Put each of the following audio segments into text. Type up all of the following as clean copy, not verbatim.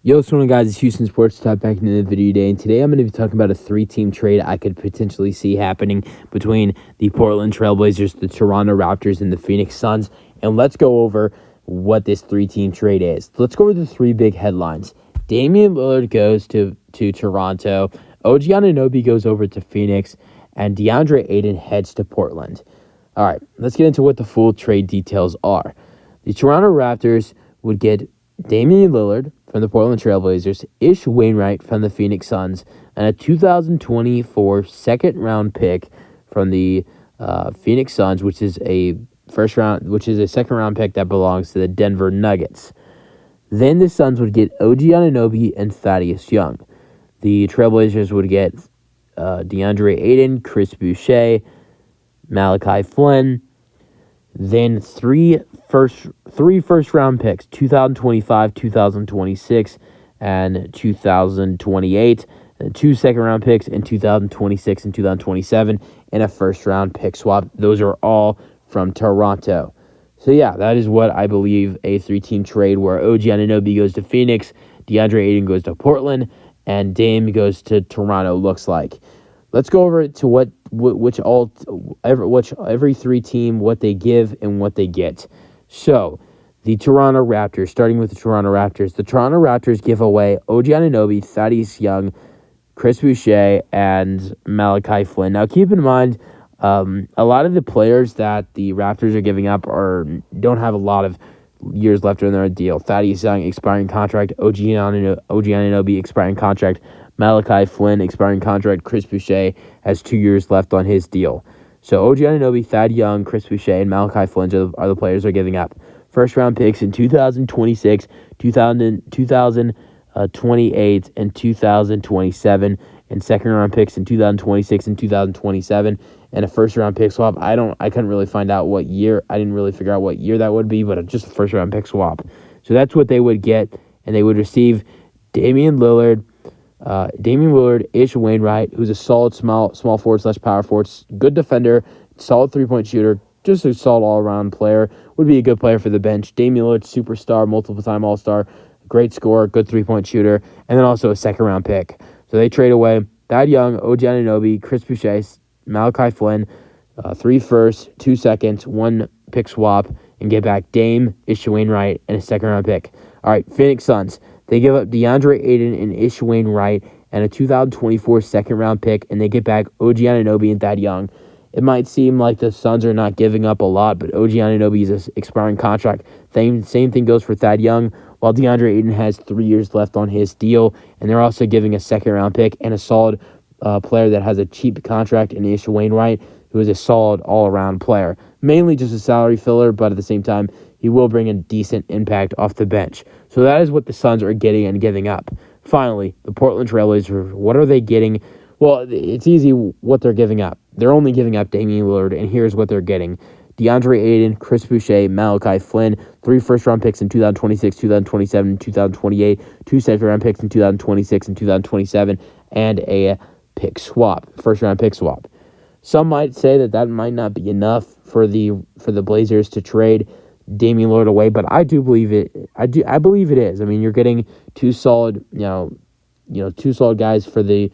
Yo, what's going on, guys? It's Houston Sports Talk back into the video today, and today I'm going to be talking about a three-team trade I could potentially see happening between the Portland Trailblazers, the Toronto Raptors, and the Phoenix Suns. And let's go over what this three-team trade is. Let's go over the three big headlines. Damian Lillard goes to Toronto, OG Anunoby goes over to Phoenix, and DeAndre Ayton heads to Portland. All right, let's get into what the full trade details are. The Toronto Raptors would get Damian Lillard from the Portland Trailblazers, Ish Wainwright from the Phoenix Suns, and a 2024 second-round pick from the Phoenix Suns, which is a second-round pick that belongs to the Denver Nuggets. Then the Suns would get OG Anunoby and Thaddeus Young. The Trailblazers would get DeAndre Ayton, Chris Boucher, Malachi Flynn. Then three first-round picks, 2025, 2026, and 2028. And two second-round picks in 2026 and 2027, and a first-round pick swap. Those are all from Toronto. So, yeah, that is what I believe a three-team trade where OG Anunoby goes to Phoenix, DeAndre Ayton goes to Portland, and Dame goes to Toronto looks like. Let's go over to every three team, what they give and what they get. So, the Toronto Raptors, starting with the Toronto Raptors give away OG Anunoby, Thaddeus Young, Chris Boucher, and Malachi Flynn. Now, keep in mind, a lot of the players that the Raptors are giving up don't have a lot of years left in their deal. Thaddeus Young, expiring contract. OG Anunoby, expiring contract. Malachi Flynn, expiring contract. Chris Boucher has 2 years left on his deal. So OG Anunoby, Thad Young, Chris Boucher, and Malachi Flynn are the players they're giving up. First-round picks in 2026, 2028, and 2027, and second-round picks in 2026 and 2027, and a first-round pick swap. I couldn't really find out what year. I didn't really figure out what year that would be, but just a first-round pick swap. So that's what they would get, and they would receive Damian Lillard, Ish Wainwright, who's a solid small forward / power forward, good defender, solid three-point shooter, just a solid all-around player, would be a good player for the bench. Damian Lillard, superstar, multiple-time All-Star, great scorer, good three-point shooter, and then also a second-round pick. So they trade away Thad Young, OG Anunoby, Chris Boucher, Malachi Flynn, 3 firsts, 2 seconds, 1 pick swap, and get back Dame, Ish Wainwright, and a second-round pick. All right, Phoenix Suns. They give up DeAndre Ayton and Ish Wainwright and a 2024 second-round pick, and they get back OG Anunoby and Thad Young. It might seem like the Suns are not giving up a lot, but OG Anunoby is an expiring contract. Same thing goes for Thad Young, while DeAndre Ayton has 3 years left on his deal, and they're also giving a second-round pick and a solid player that has a cheap contract in Ish Wainwright, who is a solid all-around player. Mainly just a salary filler, but at the same time, he will bring a decent impact off the bench. So that is what the Suns are getting and giving up. Finally, the Portland Trailblazers, what are they getting? Well, it's easy what they're giving up. They're only giving up Damian Lillard, and here's what they're getting. DeAndre Ayton, Chris Boucher, Malachi Flynn, 3 first-round picks in 2026, 2027, 2028, 2 second-round picks in 2026 and 2027, and a first-round pick swap. Some might say that might not be enough for the Blazers to trade Damian Lillard away, but I do believe it. I believe it is. I mean, you're getting two solid guys for the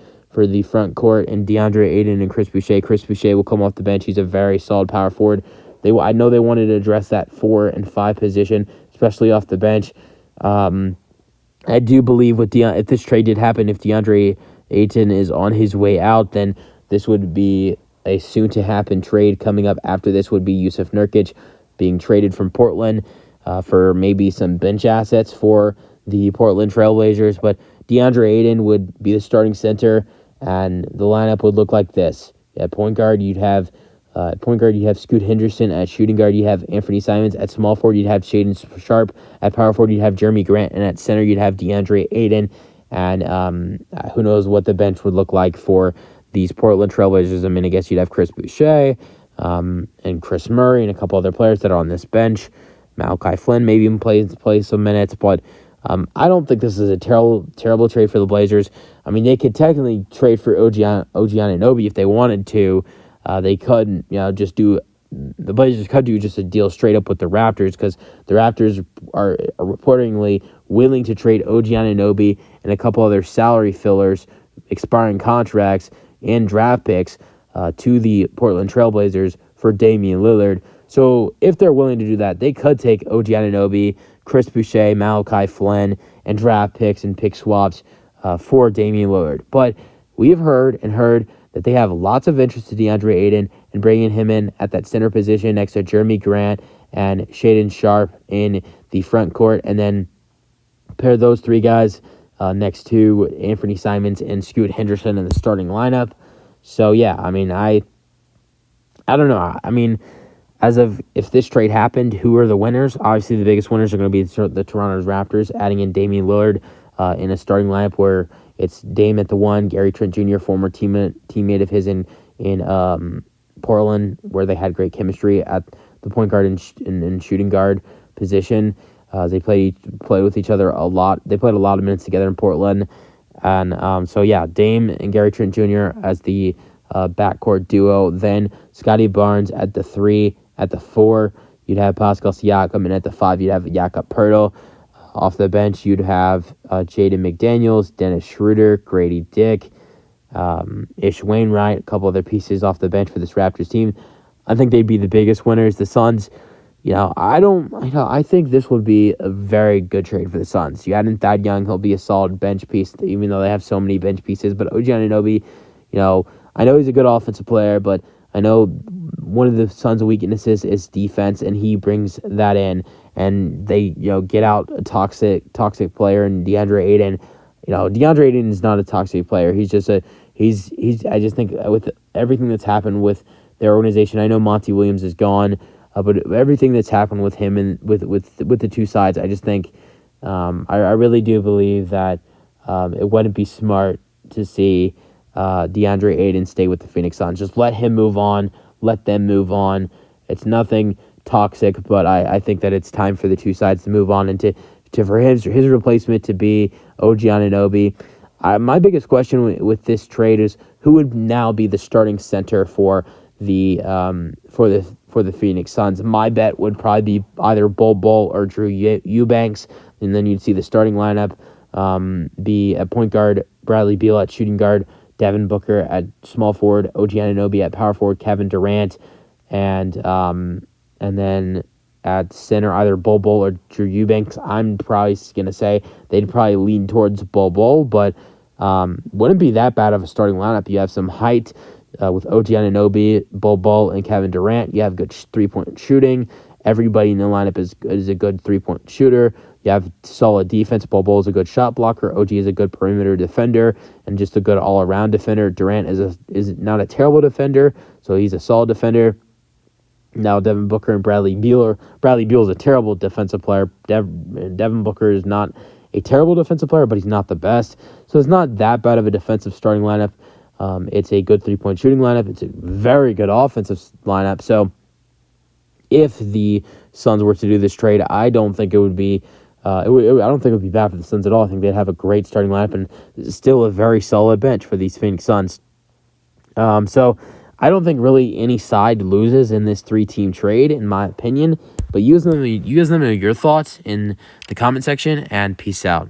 front court, and DeAndre Ayton and Chris Boucher. Chris Boucher will come off the bench. He's a very solid power forward. I know they wanted to address that 4 and 5 position, especially off the bench. I do believe if this trade did happen, if DeAndre Ayton is on his way out, then this would be a soon-to-happen trade. Coming up after this would be Yusuf Nurkic being traded from Portland for maybe some bench assets for the Portland Trailblazers. But DeAndre Ayton would be the starting center, and the lineup would look like this. At point guard, you'd have Scoot Henderson. At shooting guard, you'd have Anthony Simons. At small forward, you'd have Shaedon Sharpe. At power forward, you'd have Jeremy Grant. And at center, you'd have DeAndre Ayton. And who knows what the bench would look like for these Portland Trailblazers. I mean, I guess you'd have Chris Boucher and Chris Murray and a couple other players that are on this bench. Malachi Flynn maybe even play some minutes, but I don't think this is a terrible trade for the Blazers. I mean, they could technically trade for OG Anunoby if they wanted to. They couldn't, the Blazers could do just a deal straight up with the Raptors, because the Raptors are reportedly willing to trade OG Anunoby and a couple other salary fillers, expiring contracts, and draft picks to the Portland Trailblazers for Damian Lillard. So if they're willing to do that, they could take OG Anunoby, Chris Boucher, Malachi Flynn, and draft picks and pick swaps for Damian Lillard. But we have heard that they have lots of interest in DeAndre Ayton and bringing him in at that center position next to Jeremy Grant and Shaedon Sharpe in the front court, and then pair those three guys next to Anthony Simons and Scoot Henderson in the starting lineup. So, yeah, I mean, I don't know. I mean, as of if this trade happened, who are the winners? Obviously, the biggest winners are going to be the Toronto Raptors, adding in Damian Lillard in a starting lineup where it's Dame at the 1, Gary Trent Jr., former teammate of his in Portland, where they had great chemistry at the point guard and shooting guard position. They played with each other a lot. They played a lot of minutes together in Portland. And so, yeah, Dame and Gary Trent Jr. as the backcourt duo. Then Scotty Barnes at the 3. At the 4, you'd have Pascal Siakam. And at the 5, you'd have Jakob Poeltl. Off the bench, you'd have Jaden McDaniels, Dennis Schroeder, Grady Dick, Ish Wainwright, a couple other pieces off the bench for this Raptors team. I think they'd be the biggest winners. The Suns, I think this would be a very good trade for the Suns. You add in Thad Young, he'll be a solid bench piece, even though they have so many bench pieces. But OG Anunoby, I know he's a good offensive player, but I know one of the Suns' weaknesses is defense, and he brings that in. And they, get out a toxic player and DeAndre Ayton. DeAndre Ayton is not a toxic player. He's just I just think with everything that's happened with their organization, I know Monty Williams is gone, but everything that's happened with him and with the two sides, I just think I really do believe that it wouldn't be smart to see DeAndre Ayton stay with the Phoenix Suns. Just let him move on. Let them move on. It's nothing toxic, but I think that it's time for the two sides to move on and for his replacement to be OG Anunoby. My biggest question with this trade is who would now be the starting center for the Phoenix Suns. My bet would probably be either Bol Bol or Drew Eubanks, and then you'd see the starting lineup be at point guard Bradley Beal, at shooting guard Devin Booker, at small forward OG Anunoby, at power forward Kevin Durant, and then at center either Bol Bol or Drew Eubanks. I'm probably going to say they'd probably lean towards Bol Bol, but wouldn't be that bad of a starting lineup. You have some height with OG Anunoby, Bol Bol, and Kevin Durant. You have good three-point shooting. Everybody in the lineup is a good three-point shooter. You have solid defense. Bol Bol is a good shot blocker. OG is a good perimeter defender and just a good all-around defender. Durant is not a terrible defender, so he's a solid defender. Now Devin Booker and Bradley Beal is a terrible defensive player. Devin Booker is not a terrible defensive player, but he's not the best. So it's not that bad of a defensive starting lineup. It's a good three-point shooting lineup. It's a very good offensive lineup. So if the Suns were to do this trade, I don't think it would be. I don't think it would be bad for the Suns at all. I think they'd have a great starting lineup and still a very solid bench for these Phoenix Suns. So I don't think really any side loses in this 3-team trade, in my opinion. But you guys let me know your thoughts in the comment section, and peace out.